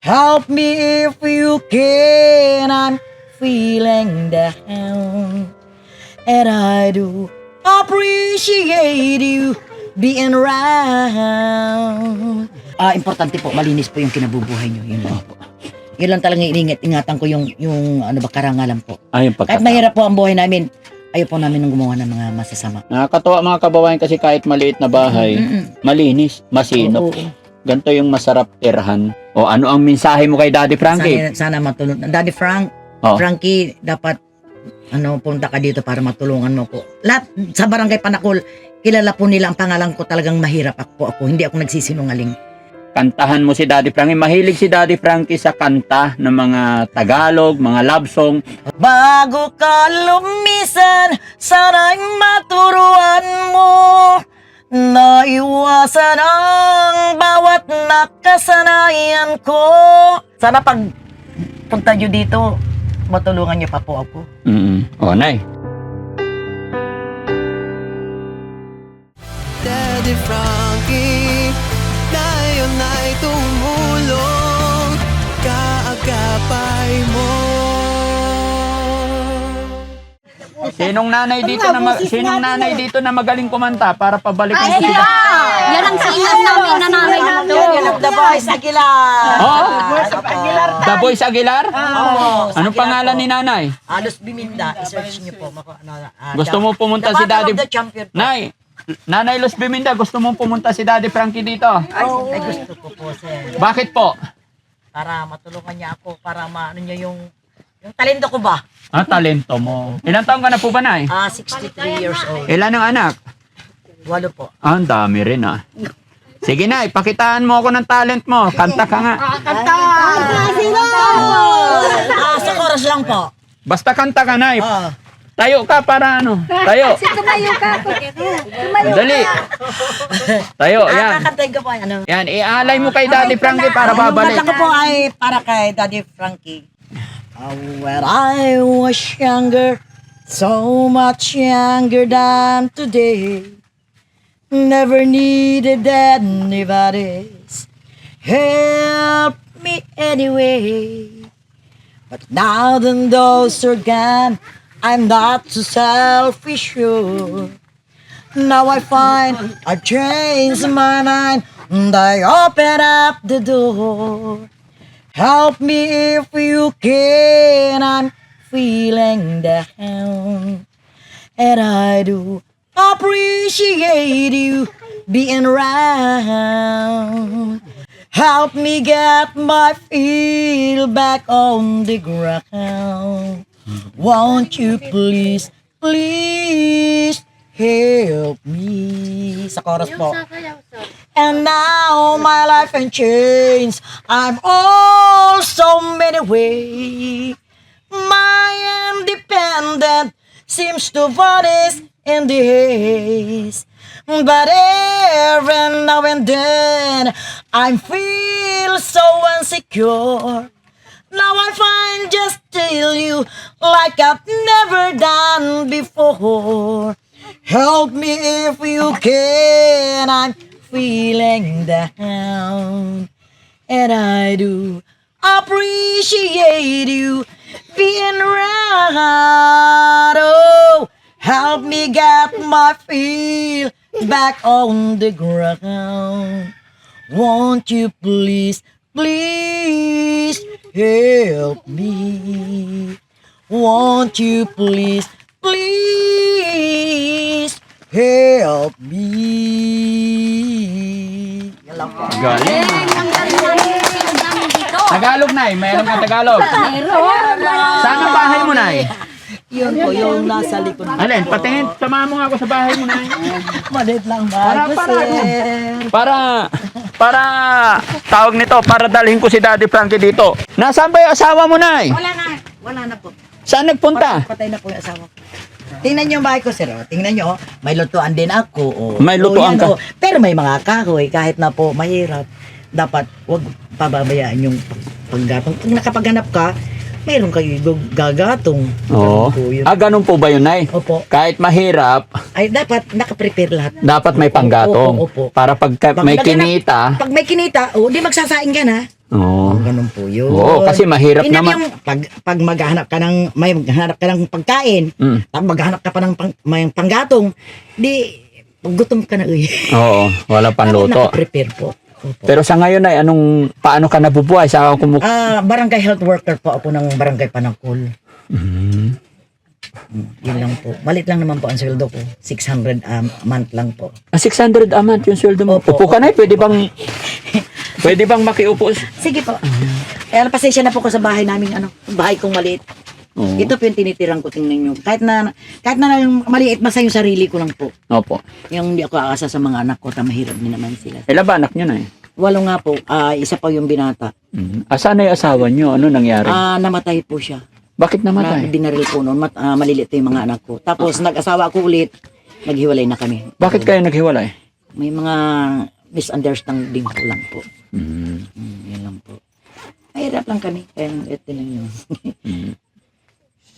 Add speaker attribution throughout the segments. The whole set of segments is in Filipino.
Speaker 1: Help me if you can, I'm feeling down. And I do appreciate you being around. Importante po, malinis po yung kinabubuhay nyo. Yun lang po. Yun lang talagang ingatan ko yung ano ba, karangalan po.
Speaker 2: Ayun,
Speaker 1: Kahit mahirap po ang buhay namin, ayaw po namin nang gumawa ng mga masasama.
Speaker 2: Nakakatuwa mga kababayan kasi kahit maliit na bahay, malinis, masinop.
Speaker 1: Oo.
Speaker 2: Ganito yung masarap tirhan. O ano ang mensahe mo kay Daddy Frankie?
Speaker 1: Sana matulungan. Daddy Frankie, dapat punta ka dito para matulungan mo ko. Lahat sa barangay Panakol, kilala po nila ang pangalan ko, talagang mahirap ako. Hindi ako nagsisinungaling.
Speaker 2: Kantahan mo si Daddy Frankie. Mahilig si Daddy Frankie sa kanta ng mga Tagalog, mga love song.
Speaker 1: Bago ka lumisan, sana'y maturuan mo na iwasan ang bawat nakasanayan ko. Sana pag punta nyo dito, matulungan nyo pa po ako.
Speaker 2: O, Nay.
Speaker 3: Daddy Frankie, ngayon ay tumulong, kaagapay mo.
Speaker 2: Sinong nanay dito na magaling kumanta para pabalikan ko sila?
Speaker 4: Yan ang sinan namin na nanay natin.
Speaker 1: The Boys Aguilar.
Speaker 2: The Boys Aguilar? Anong pangalan ni nanay?
Speaker 1: Alos Biminda, i-search nyo po.
Speaker 2: Gusto mo pumunta si Daddy?
Speaker 1: The champion po.
Speaker 2: Nanay Luz Biminda, gusto mong pumunta si Daddy Frankie dito?
Speaker 1: Ay, gusto ko po, sir.
Speaker 2: Bakit po?
Speaker 1: Para matulungan niya ako, para maano niya yung talento ko ba?
Speaker 2: Talento mo. Ilang taon ka na po ba, Nay?
Speaker 1: 63 years old.
Speaker 2: Ilan ang anak?
Speaker 1: 8 po.
Speaker 2: Ang dami rin Sige na, ipakitaan mo ako ng talent mo. Kanta ka nga.
Speaker 1: Sa chorus lang po.
Speaker 2: Basta kanta ka, Nay. Tayo ka para ano? Tayo.
Speaker 4: Tumayo ka.
Speaker 2: Dali. Tayo, yan.
Speaker 1: Kakantay ko po.
Speaker 2: Yan, ialay mo kay Daddy Frankie para babalik.
Speaker 1: Yung kanta ko po ay para kay Daddy Frankie. When I was younger, so much younger than today, never needed anybody's help me anyway. But now that those are gone, I'm not too selfish, sure. Now I find I've changed my mind, and I open up the door. Help me if you can, I'm feeling down. And I do appreciate you being around. Help me get my feel back on the ground. Won't you please, please help me? Sa chorus po. And now my life can change. I'm all so many ways. My independent seems to vanish in the haze. But every now and then I feel so insecure. Now I find just still you like I've never done before. Help me if you can, I'm feeling down. And I do appreciate you being around. Oh, help me get my feel back on the ground. Won't you please, please help me? Won't you please, please help me? Yan lang po.
Speaker 2: Galing. Tagalog, Nay. Mayroon kang Tagalog. Saan ang bahay mo, Nay?
Speaker 1: Yun po, yung nasa likod.
Speaker 2: Alin, patingin. Samahan mo nga ako sa bahay mo, Nay.
Speaker 1: Maliit lang ba?
Speaker 2: Para tawag nito, para dalhin ko si Daddy Frankie dito. Nasaan ba yung asawa mo, Nay?
Speaker 1: Wala na po.
Speaker 2: Saan nagpunta?
Speaker 1: Patay na po yung asawa ko. Tingnan niyo yung bahay ko, sir. Tingnan niyo, may lutuan din ako.
Speaker 2: May lutuan ka?
Speaker 1: Pero may mga kahoy, kahit na po mahirap. Dapat, wag pababayaan yung paggatong. Kung nakapaghanap ka, meron kayo gagatong.
Speaker 2: Oo. Ganun po ba yun, Nay?
Speaker 1: Opo.
Speaker 2: Kahit mahirap,
Speaker 1: Ay, dapat nakaprepare lahat.
Speaker 2: dapat may panggatong.
Speaker 1: Opo.
Speaker 2: Para pag may
Speaker 1: Pag
Speaker 2: kinita,
Speaker 1: Pag may kinita, di magsasaing ka na.
Speaker 2: Oo.
Speaker 1: Ganun po yun.
Speaker 2: Oo, kasi mahirap
Speaker 1: Hindi
Speaker 2: naman.
Speaker 1: yung pag maghahanap ka ng, may maghahanap ka ng pagkain,
Speaker 2: Mm.
Speaker 1: tapos maghahanap ka pa ng may panggatong, di, gutom ka na
Speaker 2: Oo, wala pang luto.
Speaker 1: Nakaprepare po. Opo.
Speaker 2: Pero sa ngayon ay paano ka nabubuhay? Sa
Speaker 1: Barangay health worker po ako ng Barangay Panangkol.
Speaker 2: Mm.
Speaker 1: Yun lang po. Malit lang naman po ang sweldo ko. 600 a month lang po.
Speaker 2: 600 a month yung sweldo mo.
Speaker 1: Opo,
Speaker 2: Upo ka na, pwede bang makiupo?
Speaker 1: Sige po. Kaya pasensya na po ko sa bahay namin, bahay kong maliit.
Speaker 2: Oo.
Speaker 1: Ito po yung tinitirang ko, tingnan nyo. Kahit na yung maliit, basta yung sarili ko lang po.
Speaker 2: Opo.
Speaker 1: Yung hindi ako aasa sa mga anak ko, mahirap din naman sila.
Speaker 2: Ilan ba anak nyo na eh?
Speaker 1: 8 nga po, isa pa yung binata.
Speaker 2: Asan na yung asawa nyo? Ano nangyari?
Speaker 1: Namatay po siya.
Speaker 2: Bakit namatay?
Speaker 1: Dinaril po noon, malilit yung mga anak ko. Tapos nag-asawa ko ulit, naghiwalay na kami.
Speaker 2: Bakit kayo naghiwalay?
Speaker 1: May mga misunderstanding ko lang po.
Speaker 2: Mm.
Speaker 1: Yan lang po. Mahirap lang kami. Kaya ito lang yun.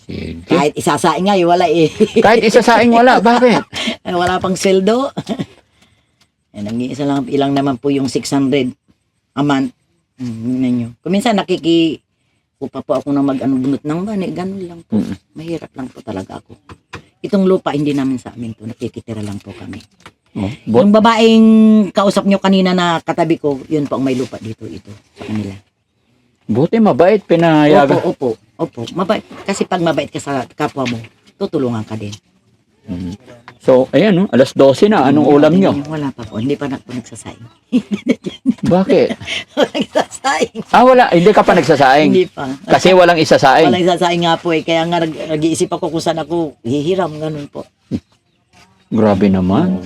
Speaker 2: Sige.
Speaker 1: Kahit isasaing nga, wala eh.
Speaker 2: Kahit isa saing wala, bakit?
Speaker 1: Wala pang sweldo. Nag-iisa lang, ilang naman po yung 600 a month. Ninyo. Kung minsan upa po ako na bunot ng bani, ganun lang po. Mahirap lang po talaga ako. Itong lupa, hindi namin sa amin to. Nakikitira lang po kami.
Speaker 2: Oh,
Speaker 1: Yung babaeng kausap nyo kanina na katabi ko, yun po ang may lupa dito, ito, sa kanila.
Speaker 2: buti mabait, pinayagan.
Speaker 1: Opo. Mabait. Kasi pag mabait ka sa kapwa mo, tutulungan ka din.
Speaker 2: So, ayan, no? Alas 12 na. Anong ulam nyo?
Speaker 1: Wala pa po. Hindi pa na po nagsasaing.
Speaker 2: Bakit?
Speaker 1: Nagsasaing.
Speaker 2: Wala. Hindi ka pa nagsasaing.
Speaker 1: Hindi pa.
Speaker 2: Kasi walang isasaing.
Speaker 1: Walang sasaing nga po eh. Kaya nga nag-iisip ako kung saan ako hihiram. Ganun po.
Speaker 2: Grabe naman.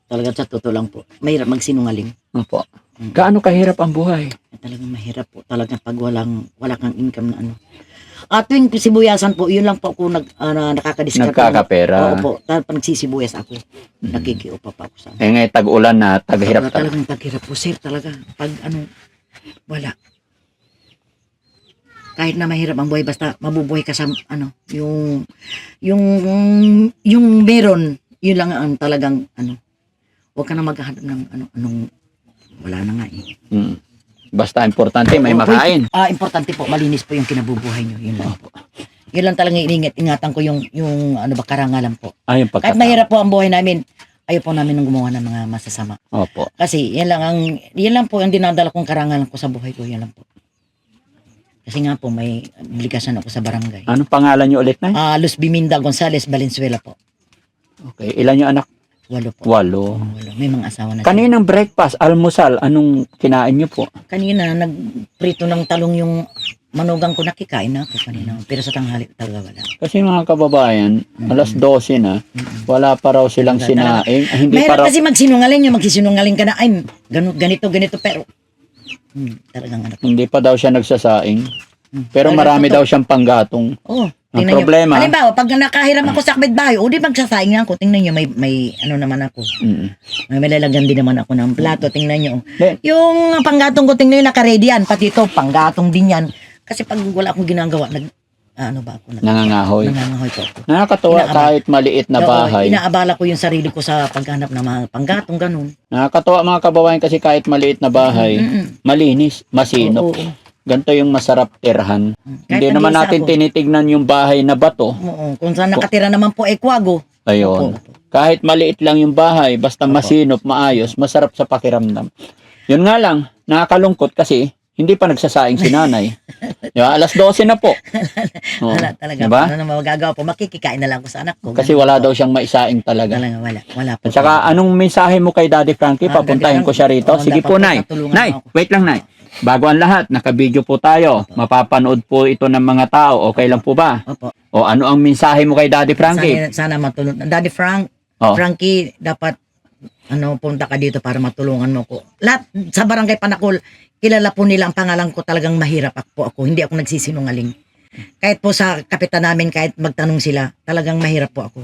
Speaker 1: Talaga sa totoo lang po. Mahirap magsinungaling.
Speaker 2: Opo. Gaano kahirap ang buhay?
Speaker 1: Talagang mahirap po. Talagang pag wala kang income na tuwing sibuyasan po, yun lang po ako nakakadiskarte.
Speaker 2: Nagkakapera.
Speaker 1: Opo. Pag nagsisibuyas ako, nakikiupa pa ako sa
Speaker 2: Ngayon tag-ulan na, taghirap talaga.
Speaker 1: Talagang taghirap po, sir, talaga. Pag wala. Kahit na mahirap ang buhay, basta mabubuhay ka sa, yung meron, yun lang ang talagang, huwag ka na maghahanap ng, wala na nga eh.
Speaker 2: Basta importante, may makain.
Speaker 1: Importante po, malinis po yung kinabubuhay nyo, yun lang po. Yun lang talagang ingatan ko yung karangalan po.
Speaker 2: Yung
Speaker 1: Kahit mahirap po ang buhay namin, ayaw po namin nang gumawa ng mga masasama.
Speaker 2: Opo.
Speaker 1: Kasi yan lang po ang dinadala kong karangalan ko sa buhay ko, yan lang po. Kasi nga po may obligasyon ako sa barangay.
Speaker 2: Anong pangalan nyo ulit na?
Speaker 1: Luz Biminda Gonzales Valenzuela po.
Speaker 2: Okay. Ilan yung anak?
Speaker 1: 8 po.
Speaker 2: 8.
Speaker 1: May mga asawa na.
Speaker 2: Kaninang breakfast, almusal, anong kinain nyo po?
Speaker 1: Kanina nagprito ng talong yung manugang ko, nakikain na ako kanina. Pero sa tanghali talaga wala.
Speaker 2: Kasi mga kababayan, alas 12 na, wala pa raw silang sinaing. Hindi pa
Speaker 1: Mahirap
Speaker 2: raw,
Speaker 1: kasi magsisinungaling ka na, ay, ganito, pero, talagang
Speaker 2: hindi pa daw siya nagsasaing. Pero
Speaker 1: Talagang
Speaker 2: marami
Speaker 1: totoo.
Speaker 2: daw siyang panggatong.
Speaker 1: Oh,
Speaker 2: Ang
Speaker 1: tingnan
Speaker 2: problema-
Speaker 1: nyo. Halimbawa, pag nakahiram ako sa kapitbahay, di magsasaing nga ako. Tingnan nyo, may naman ako. May malalagyan din naman ako ng plato. Tingnan nyo.
Speaker 2: Then,
Speaker 1: Yung panggatong ko, tingnan nyo, naka-ready yan. Pati ito, panggatong din yan. Kasi pag wala akong ginagawa,
Speaker 2: nangangahoy.
Speaker 1: nangangahoy po ako.
Speaker 2: Nakakatuwa
Speaker 1: Inaabala.
Speaker 2: kahit maliit na
Speaker 1: Oo,
Speaker 2: bahay.
Speaker 1: inaabala ko yung sarili ko sa paghanap ng mga panggatong ganun.
Speaker 2: Nakakatuwa mga kababayan kasi kahit maliit na bahay, malinis, masinop.
Speaker 1: Oo.
Speaker 2: Ganito yung masarap tirhan.
Speaker 1: Kahit
Speaker 2: Hindi naman
Speaker 1: nag-iisa
Speaker 2: natin
Speaker 1: ako.
Speaker 2: tinitignan yung bahay na bato.
Speaker 1: Oo. Kung saan nakatira naman po ay kwago.
Speaker 2: Ayun.
Speaker 1: Opo.
Speaker 2: Kahit maliit lang yung bahay, basta masinop, maayos, masarap sa pakiramdam. Yun nga lang, nakakalungkot kasi hindi pa nagsasaing si nanay. Diba? Alas 12 na po. Oo.
Speaker 1: Wala talaga.
Speaker 2: Diba?
Speaker 1: Ano naman magagawa po? Makikikain na lang ako sa anak ko.
Speaker 2: Kasi
Speaker 1: Ganun
Speaker 2: wala
Speaker 1: po.
Speaker 2: daw siyang maisaing talaga.
Speaker 1: Talaga wala po.
Speaker 2: At saka anong mensahe mo kay Daddy Frankie? Papuntahin
Speaker 1: Daddy
Speaker 2: ko siya rito.
Speaker 1: Frankie,
Speaker 2: Sige
Speaker 1: dapat
Speaker 2: po,
Speaker 1: po
Speaker 2: Nay.
Speaker 1: matulungan
Speaker 2: Nay,
Speaker 1: mo ako.
Speaker 2: wait lang, Nay. Bago ang lahat, nakabideo po tayo. Mapapanood po ito ng mga tao. Okay lang po ba?
Speaker 1: Opo.
Speaker 2: O ano ang mensahe mo kay Daddy Frankie?
Speaker 1: Sana matulungan. Daddy
Speaker 2: Oh.
Speaker 1: Frankie, dapat punta ka dito para matulungan mo ko. Lahat sa Barangay Panakol, kilala po nila ang pangalan ko, talagang mahirap po ako. Hindi ako nagsisinungaling. Kahit po sa kapitan namin, kahit magtanong sila, talagang mahirap po ako.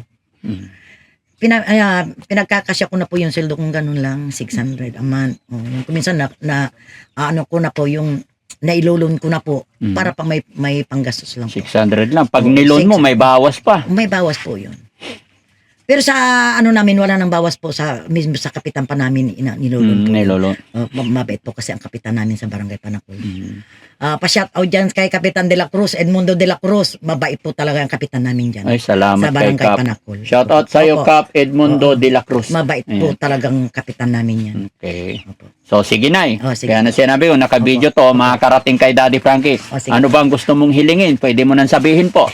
Speaker 1: Pinagkakasya ko na po yung sweldo kong ganun lang, 600 a month. Kung minsan ano ko na po yung nailulon ko na po para pa may panggastos lang po.
Speaker 2: 600 lang. Pag
Speaker 1: Oo,
Speaker 2: nilon mo,
Speaker 1: 600.
Speaker 2: may bawas pa.
Speaker 1: May bawas po yun. Pero sa ano namin, wala nang bawas po sa mismo sa kapitan pa namin nilulun po.
Speaker 2: Nilolo.
Speaker 1: Mabait po kasi ang kapitan namin sa Barangay Panakol.
Speaker 2: Mm.
Speaker 1: Pa-shout out dyan kay Kapitan De La Cruz, Edmundo De La Cruz. Mabait po talaga ang kapitan namin dyan.
Speaker 2: Ay, salamat
Speaker 1: sa
Speaker 2: kay
Speaker 1: Barangay
Speaker 2: Kap.
Speaker 1: Panakol.
Speaker 2: Shout out sa iyo,
Speaker 1: Opo.
Speaker 2: Kap Edmundo
Speaker 1: Oo.
Speaker 2: de la Cruz.
Speaker 1: Mabait po
Speaker 2: Ayan.
Speaker 1: talagang kapitan namin yan.
Speaker 2: Okay.
Speaker 1: Opo.
Speaker 2: So, sige Nay.
Speaker 1: Oh, sige.
Speaker 2: Kaya na sinabi ko, naka-video to, makakarating kay Daddy Frankie.
Speaker 1: Oh, sige.
Speaker 2: Ano ba ang gusto mong hilingin? Pwede mo nang sabihin po.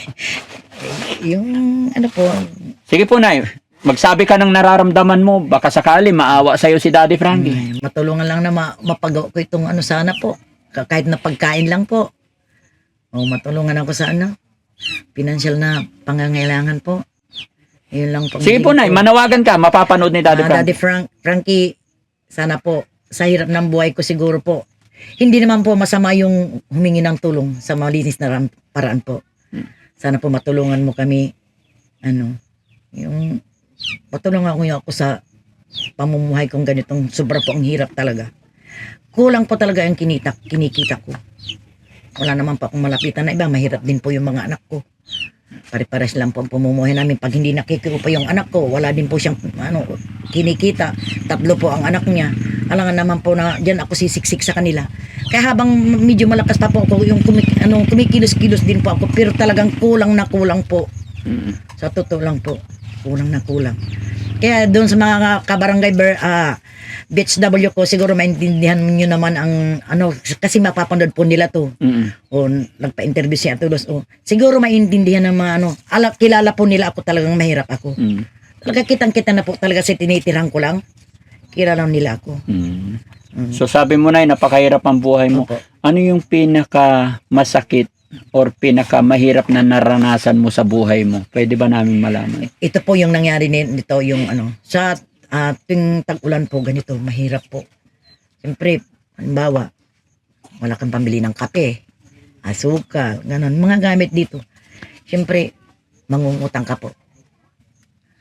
Speaker 1: Yung ano po,
Speaker 2: Sige po, Nay. Magsabi ka ng nararamdaman mo. Baka sakali maawa sa'yo si Daddy Frankie.
Speaker 1: matulungan lang na mapagawa ko itong ano sana po. Kahit na pagkain lang po. O matulungan ako sa ano. Financial na pangangailangan po. Yun lang po.
Speaker 2: Sige po, Nay. Manawagan ka. Mapapanood ni Daddy Frankie.
Speaker 1: Daddy Frankie, sana po, sa hirap ng buhay ko siguro po, hindi naman po masama yung humingi ng tulong sa malinis na paraan po. Sana po matulungan mo kami, ano, yung matulungan ko ako sa pamumuhay kong ganitong sobra po ang hirap talaga. Kulang po talaga ang kinikita ko. Wala naman pa akong malapitan na iba, mahirap din po yung mga anak ko. Pare-pares lang po ang pamumuhay namin. Pag hindi nakikiupa yung anak ko, wala din po siyang kinikita. 3 po ang anak niya. Alangan naman po na diyan ako sisiksik sa kanila. Kaya habang medyo malakas pa po ako, yung kumikilos-kilos din po ako. Pero talagang kulang na kulang po.
Speaker 2: Mm.
Speaker 1: Sa totoo lang po, kulang na kulang. Kaya doon sa mga kabarangay BHW ko, siguro maintindihan nyo naman ang ano, kasi mapapanood po nila to.
Speaker 2: Mm.
Speaker 1: O nagpa-interview siya tulos. O siguro maintindihan ng mga ano, kilala po nila ako talagang mahirap ako.
Speaker 2: Mm.
Speaker 1: Talaga kitang-kita na po talaga si tinitirhan ko lang. Kilala nila ako.
Speaker 2: Mm. So sabi mo na, napakahirap ang buhay mo.
Speaker 1: Opo.
Speaker 2: Ano yung pinaka masakit or pinaka mahirap na naranasan mo sa buhay mo? Pwede ba namin malaman?
Speaker 1: Ito po yung nangyari nito, yung ano, sa ating tag-ulan po ganito, mahirap po. Siyempre, halimbawa, wala kang pambili ng kape, asukal, ganun, mga gamit dito. Siyempre, mangungutang ka po.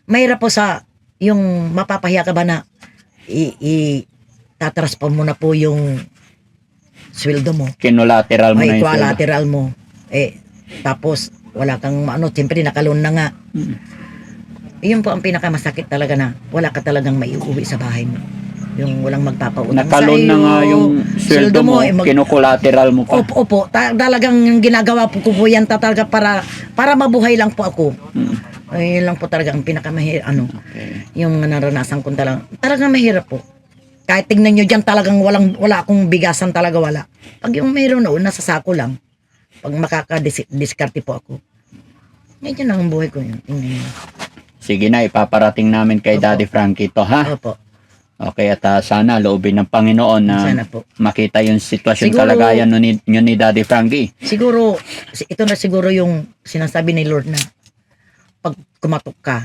Speaker 1: Mahirap po sa, yung mapapahiya ka ba na tatras pa mo na po yung sweldo mo.
Speaker 2: Kinolateral mo na
Speaker 1: Ay,
Speaker 2: yung sweldo.
Speaker 1: collateral mo. Tapos, wala kang, ano, siyempre nakaloan na nga.
Speaker 2: Mm.
Speaker 1: Yun po ang pinakamasakit talaga na wala ka talagang maiuwi sa bahay mo. Yung walang magpapautang
Speaker 2: Nakalon na nga yung sweldo mo, kinokolateral mo pa.
Speaker 1: Opo, talagang ginagawa po ko po yan talaga para mabuhay lang po ako.
Speaker 2: Mm.
Speaker 1: Ayun lang po talaga ang pinakamahirap,
Speaker 2: Okay.
Speaker 1: yung mga naranasan ko talagang mahirap po. Kahit tignan nyo dyan talagang wala akong bigasan talaga, wala. Pag yung mayroon noon, nasa sako lang. Pag makakadiskarte po ako. Ngayon lang ang buhay ko yun. Tingnan nyo.
Speaker 2: Sige na, ipaparating namin kay
Speaker 1: Opo.
Speaker 2: Daddy Frankie to, ha?
Speaker 1: Opo,
Speaker 2: Okay, at sana loobin ng Panginoon na
Speaker 1: sana po.
Speaker 2: makita yung sitwasyon,
Speaker 1: Siguro-
Speaker 2: kalagayan nyo ni Daddy Frankie.
Speaker 1: Siguro, ito na siguro yung sinasabi ni Lord na pag kumatok ka,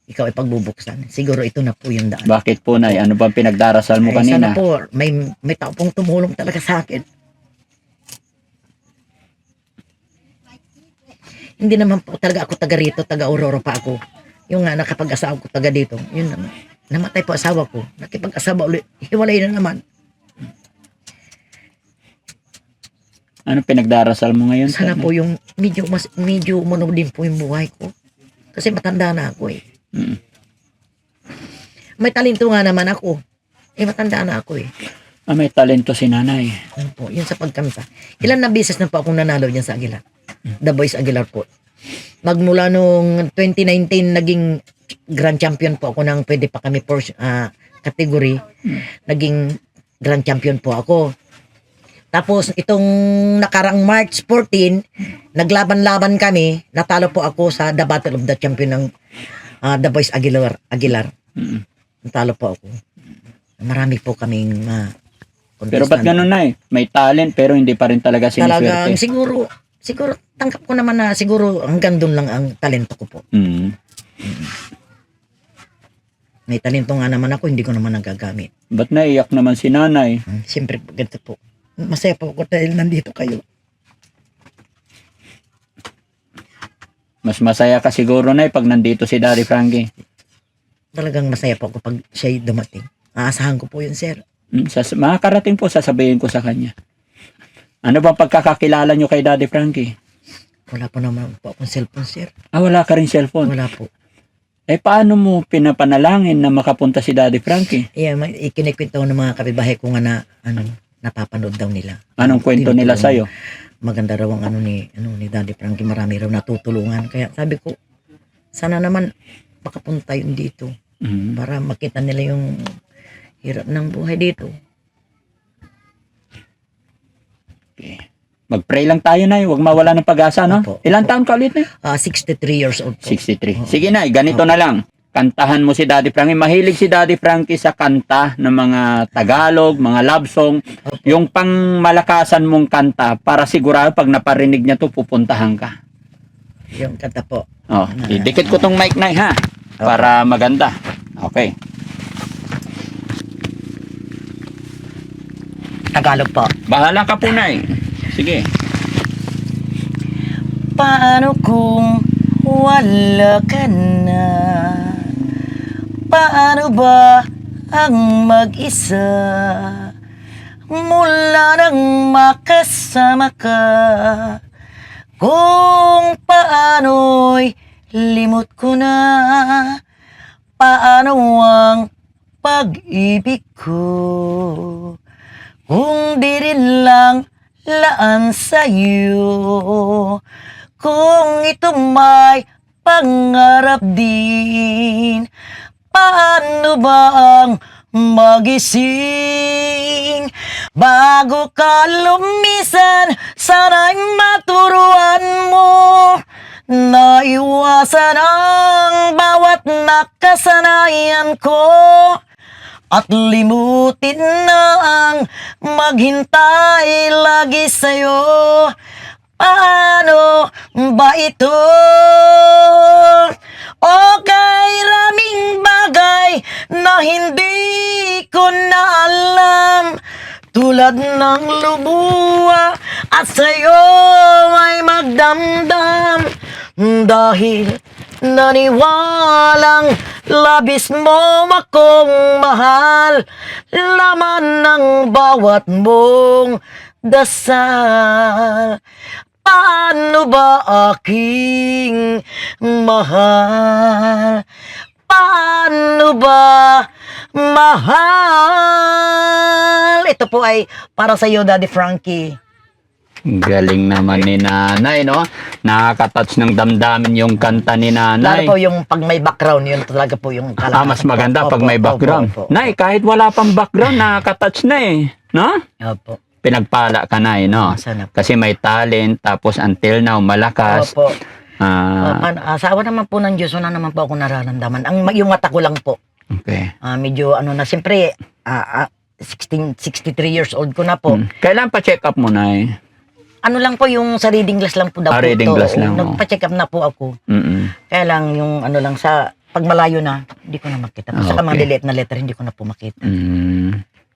Speaker 1: ikaw ay pagbubuksan. Siguro ito na po yung daan.
Speaker 2: Bakit po, Nay? Ano bang pinagdarasal mo
Speaker 1: Ay,
Speaker 2: kanina?
Speaker 1: sana po, may tao pong tumulong talaga sa akin. Hindi naman po talaga ako taga rito, taga Aurora pa ako. Yung nga nakapag-asawa ko taga dito, yun naman. Namatay po asawa ko. Nakipag-asawa ulit, hiwalay na naman.
Speaker 2: Ano pinagdarasal mo ngayon?
Speaker 1: Sana po yung medyo umano din po yung buhay ko. Kasi matanda na ako eh.
Speaker 2: Mm.
Speaker 1: May talento nga naman ako. Matanda na ako eh.
Speaker 2: May talento si Nanay.
Speaker 1: Ano po, yun sa pagkanta. Ilan na beses na po akong nanalo dyan sa Aguilar. The Voice Aguilar po. Magmula nung 2019, naging grand champion po ako ng pwede pa kami category. Naging grand champion po ako. Tapos itong nakarang March 14, naglaban-laban kami, natalo po ako sa The Battle of the Champion ng The Voice Aguilar.
Speaker 2: Mm.
Speaker 1: Natalo po ako. Marami po kaming
Speaker 2: Pero ba't ganun, Nay? May talent pero hindi pa rin talaga
Speaker 1: talagang
Speaker 2: siniswerte.
Speaker 1: siguro tangkap ko naman na siguro hanggang doon lang ang talento ko po.
Speaker 2: Mm.
Speaker 1: May talento nga naman ako, hindi ko naman nagagamit.
Speaker 2: Ba't naiyak naman si Nanay?
Speaker 1: Siyempre, ganito po. Masaya po ako dahil nandito kayo.
Speaker 2: Mas masaya ka siguro, Nay, pag nandito si Daddy Frankie.
Speaker 1: Talagang masaya po ako pag siya'y dumating. Aasahan ko po yun, sir.
Speaker 2: Makakarating po, sasabihin ko sa kanya. Ano bang pagkakakilala nyo kay Daddy Frankie?
Speaker 1: Wala po naman po akong cellphone, sir.
Speaker 2: Wala ka rin cellphone.
Speaker 1: Wala po.
Speaker 2: paano mo pinapanalangin na makapunta si Daddy Frankie?
Speaker 1: Ikinikwento ng mga kapitbahay ko nga na napapanood daw nila.
Speaker 2: Anong kwento nila sa'yo?
Speaker 1: Maganda raw ang ni Daddy Frankie, marami raw natutulungan. Kaya sabi ko, sana naman makapunta yun dito para makita nila yung hirap ng buhay dito.
Speaker 2: Okay. Mag-pray lang tayo, Nay. Huwag mawala ng pag-asa, no?
Speaker 1: Opo.
Speaker 2: Ilang taon ka ulit, Nay?
Speaker 1: 63 years old po.
Speaker 2: 63. Sige, Nay. Ganito na lang. Kantahan mo si Daddy Frankie. Mahilig si Daddy Frankie sa kanta ng mga Tagalog, mga love song. Yung pang malakasan mong kanta para sigurado pag naparinig niya to pupuntahan ka.
Speaker 1: Yung kanta po.
Speaker 2: Oh, idikit ko tong mic, Nay, ha? Para maganda. Okay.
Speaker 1: Tagalog po.
Speaker 2: Bahala ka po, Nay. Sige.
Speaker 1: Paano kung wala ka na? Paano ba ang mag-isa? Mula nang makasama ka, kung paano'y limot ko na. Paano ang pag-ibig ko? Kung di rin lang laan sa'yo, kung ito may pangarap din, paano ba ang magising? Bago ka lumisan, sana'y maturuan mo na iwasan ang bawat nakasanayan ko. At limutin na ang maghintay lagi sa'yo. Paano ba ito? Okay, raming bagay na hindi ko na alam. Tulad ng lubua at sa'yo ay magdamdam. Dahil naniwalang labis mo akong mahal, laman ng bawat mong dasal. Paano ba aking mahal? Paano ba mahal? Ito po ay para sa iyo, Daddy Frankie.
Speaker 2: Galing naman ni Nanay, no? Nakaka-touch ng damdamin yung kanta ni
Speaker 1: Lalo
Speaker 2: Nanay.
Speaker 1: po yung pag may background, yun talaga po yung
Speaker 2: Mas maganda pag may background.
Speaker 1: Opo.
Speaker 2: Nay, kahit wala pang background, nakaka-touch na eh. No?
Speaker 1: Opo.
Speaker 2: Pinagpala ka na eh, no?
Speaker 1: Sana po.
Speaker 2: Kasi may talent, tapos until now, malakas.
Speaker 1: Opo.
Speaker 2: Ah,
Speaker 1: Asawa naman po ng Diyos, wala naman po ako nararamdaman. Yung mata ko lang po.
Speaker 2: okay.
Speaker 1: Medyo siyempre, 63 years old ko na po.
Speaker 2: Kailan pa check up mo, Nay?
Speaker 1: Ano lang po, yung sa reading glass lang po daw po
Speaker 2: reading
Speaker 1: ito.
Speaker 2: glass lang,
Speaker 1: Nagpa-check up na po ako. Kaya lang, yung lang sa, pag malayo na, hindi ko na makita. Saka mga lilit na letter, hindi ko na po makita.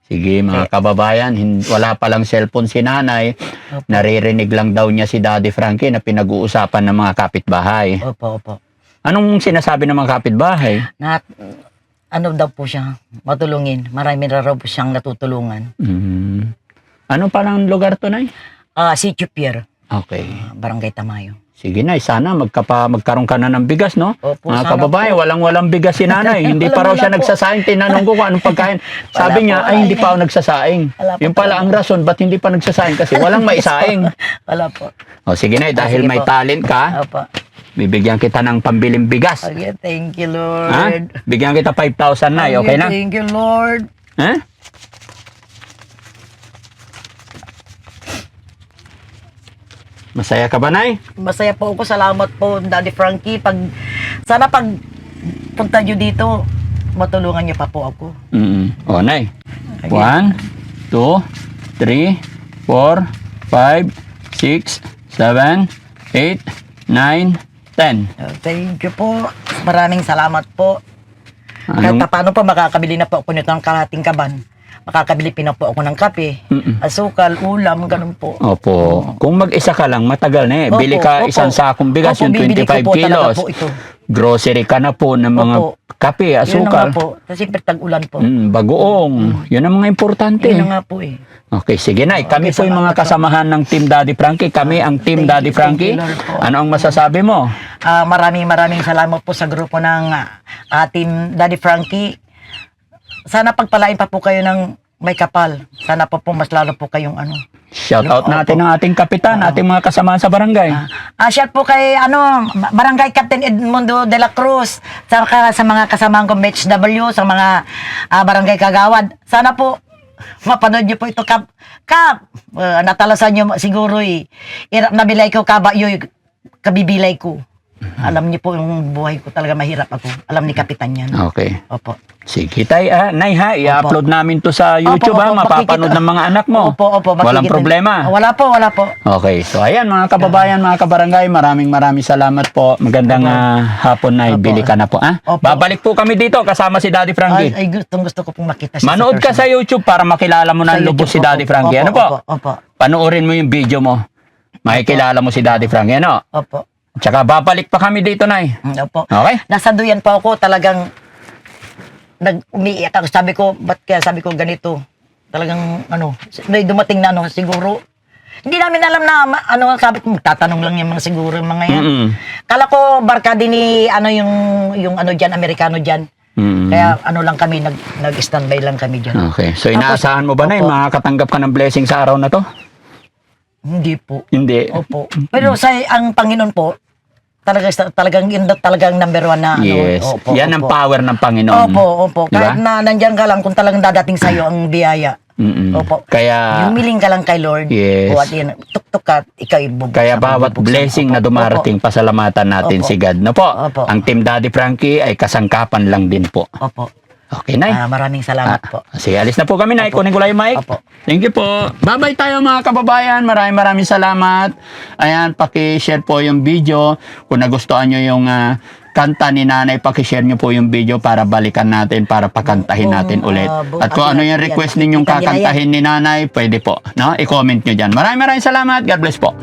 Speaker 2: Sige, mga kababayan, wala palang cellphone si Nanay.
Speaker 1: Opo.
Speaker 2: Naririnig lang daw niya si Daddy Frankie na pinag-uusapan ng mga kapitbahay.
Speaker 1: Opo, opo.
Speaker 2: Anong sinasabi ng mga kapitbahay?
Speaker 1: Na, daw po siya, matulungin. Marami na raw po siyang natutulungan.
Speaker 2: Anong palang lugar to, Nay?
Speaker 1: Sitio Pier,
Speaker 2: Okay.
Speaker 1: Barangay Tamayo.
Speaker 2: Sige, Nay, sana magkaroon ka na ng bigas, no?
Speaker 1: Opo,
Speaker 2: Mga
Speaker 1: sana
Speaker 2: kababayan,
Speaker 1: po.
Speaker 2: walang bigas si Nanay. Hindi pa raw siya
Speaker 1: Wala po.
Speaker 2: nagsasaing. Tinanong ko kung anong pagkain. Sabi niya,
Speaker 1: po,
Speaker 2: ay, hindi pa ako nagsasaing.
Speaker 1: Wala po
Speaker 2: Yung pala
Speaker 1: talaga.
Speaker 2: ang rason, ba't hindi pa nagsasaing? Kasi walang maisaing.
Speaker 1: Wala po.
Speaker 2: O, sige, Nay, dahil
Speaker 1: sige
Speaker 2: may
Speaker 1: po.
Speaker 2: talent ka,
Speaker 1: Opo.
Speaker 2: bibigyan kita ng pambiling bigas.
Speaker 1: Okay, thank you, Lord.
Speaker 2: Ha? Bigyan kita 5,000, Nay. Okay na?
Speaker 1: Thank you, Lord.
Speaker 2: Ha? Masaya ka ba, Nay?
Speaker 1: Masaya po ako. Salamat po, Daddy Frankie. Sana pag punta nyo dito, matulungan nyo pa po ako.
Speaker 2: O, Nay.
Speaker 1: Okay.
Speaker 2: 1, 2, 3, 4, 5, 6, 7, 8, 9, 10.
Speaker 1: Thank you po. Maraming salamat po. Kahit
Speaker 2: Anong,
Speaker 1: pa paano po makakabili na po ako nito ng kalahating kaban makakabili pa po ako ng kape,
Speaker 2: Mm-mm.
Speaker 1: asukal, ulam, ganun po.
Speaker 2: Opo. Kung mag-isa ka lang, matagal na eh.
Speaker 1: Opo,
Speaker 2: Bili ka
Speaker 1: opo.
Speaker 2: isang sakong bigas,
Speaker 1: Opo,
Speaker 2: yung
Speaker 1: bibili ko
Speaker 2: 25
Speaker 1: po talaga
Speaker 2: kilos.
Speaker 1: po ito.
Speaker 2: Grocery ka na po ng mga
Speaker 1: Opo.
Speaker 2: kape,
Speaker 1: Yun na nga
Speaker 2: asukal.
Speaker 1: po. Kasi tag-ulan po.
Speaker 2: Bagoong. Yun ang mga importante.
Speaker 1: Yun na nga po eh.
Speaker 2: Okay, sige na. Kami
Speaker 1: Okay,
Speaker 2: po yung mga
Speaker 1: salamat po.
Speaker 2: kasamahan ng Team Daddy Frankie. Kami ang Team
Speaker 1: Thank
Speaker 2: Daddy
Speaker 1: you,
Speaker 2: Frankie.
Speaker 1: thank you, Lord po.
Speaker 2: Ano ang masasabi mo?
Speaker 1: Maraming salamat po sa grupo ng Team Daddy Frankie. Sana pagpalain pa po kayo ng may kapal. Sana po mas lalo po kayong
Speaker 2: Shout out
Speaker 1: Opo.
Speaker 2: natin ang ating kapitan, ating mga kasamahan sa barangay.
Speaker 1: shout po kay Barangay Captain Edmundo de la Cruz, saka sa mga kasamahan ko MHW, sa mga barangay kagawad. Sana po mapanood niyo po ito, Kap. Natalasan niyo siguro hirap na bilay ko, kabayo, kabibilay ko. Alam niyo po yung buhay ko talaga mahirap ako. Alam ni Kapitan yan.
Speaker 2: Okay.
Speaker 1: Opo.
Speaker 2: Sige tay, Nay ha, i-upload namin to sa YouTube
Speaker 1: Opo,
Speaker 2: ha, mapapanood
Speaker 1: makikita.
Speaker 2: ng mga anak mo.
Speaker 1: Opo,
Speaker 2: Walang
Speaker 1: makikita.
Speaker 2: problema.
Speaker 1: Wala po.
Speaker 2: Okay, so ayan mga kababayan, mga kabarangay, maraming salamat po. Magandang hapon na,
Speaker 1: Opo.
Speaker 2: bili ka na po.
Speaker 1: Opo.
Speaker 2: Babalik po kami dito kasama si Daddy Frankie.
Speaker 1: Ay, gusto ko pong makita siya.
Speaker 2: Manood ka sa YouTube para makilala mo na
Speaker 1: Sa
Speaker 2: lubos si
Speaker 1: YouTube,
Speaker 2: Daddy
Speaker 1: opo.
Speaker 2: Frankie. Ano po?
Speaker 1: Opo.
Speaker 2: Panoorin mo yung video mo. Makikilala mo si Daddy Frankie, ano?
Speaker 1: Opo.
Speaker 2: Tsaka babalik pa kami dito, Nay.
Speaker 1: Opo.
Speaker 2: Okay?
Speaker 1: Nasa duyan pa ako, talagang umiiyak ako. Sabi ko ganito. Talagang may dumating na siguro. Hindi namin alam na sabi ko magtatanong lang yung mga siguro yung mga yan.
Speaker 2: Mm-mm.
Speaker 1: Kala ko barka din ni yung diyan, Amerikano diyan.
Speaker 2: Mm.
Speaker 1: Kaya lang kami nag-standby lang kami diyan.
Speaker 2: Okay. So inaasahan mo ba na
Speaker 1: Opo.
Speaker 2: makakatanggap ka ng blessing sa araw na to?
Speaker 1: Hindi po.
Speaker 2: Hindi.
Speaker 1: Opo. Pero ang Panginoon po, talagang number one na
Speaker 2: Yes.
Speaker 1: Opo,
Speaker 2: Yan ang
Speaker 1: opo.
Speaker 2: power ng Panginoon.
Speaker 1: Opo.
Speaker 2: Diba?
Speaker 1: Kahit na nandyan ka lang, kung talagang dadating sa'yo ang biyaya.
Speaker 2: Mm-mm.
Speaker 1: Opo.
Speaker 2: Kaya
Speaker 1: Humiling ka lang kay Lord.
Speaker 2: Yes.
Speaker 1: O at yan, tuk-tuk ka, ikaw ibubuksan.
Speaker 2: kaya bawat blessing na dumarating, pasalamatan natin
Speaker 1: Opo.
Speaker 2: si God. No po?
Speaker 1: Opo.
Speaker 2: Ang Team Daddy Frankie ay kasangkapan lang din po.
Speaker 1: Opo.
Speaker 2: Okay, Nay.
Speaker 1: Maraming salamat po.
Speaker 2: Sige, alis na po kami, Nay.
Speaker 1: Opo.
Speaker 2: Kunin ko lang yung mic.
Speaker 1: Opo.
Speaker 2: Thank you po. Bye-bye tayo mga kababayan. Maraming salamat. Ayan, paki-share po yung video. Kung nagustuhan nyo yung kanta ni Nanay, paki-share nyo po yung video para balikan natin, para pakantahin natin ulit. At kung ano yung request ninyong kakantahin ni Nanay, pwede po. No? I-comment nyo dyan. Maraming salamat. God bless po.